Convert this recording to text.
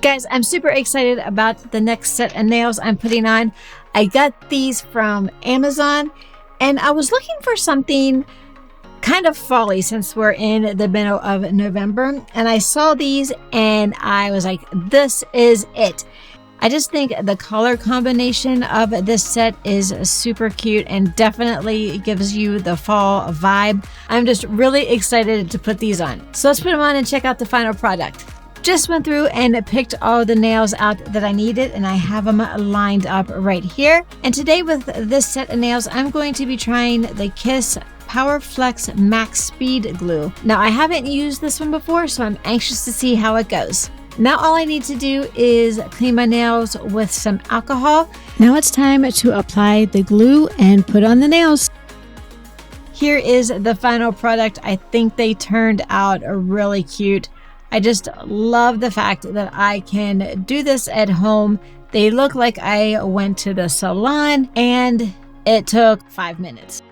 Guys, I'm super excited about the next set of nails I'm putting on. I got these from Amazon and I was looking for something kind of folly since we're in the middle of November, and I saw these and I was like, this is it. I just think the color combination of this set is super cute and definitely gives you the fall vibe. I'm just really excited to put these on. So let's put them on and check out the final product. Just went through and picked all the nails out that I needed, and I have them lined up right here. And today with this set of nails, I'm going to be trying the Kiss Power Flex Max Speed Glue. Now, I haven't used this one before, so I'm anxious to see how it goes. Now all I need to do is clean my nails with some alcohol. Now it's time to apply the glue and put on the nails. Here is the final product. I think they turned out really cute. I just love the fact that I can do this at home. They look like I went to the salon and it took 5 minutes.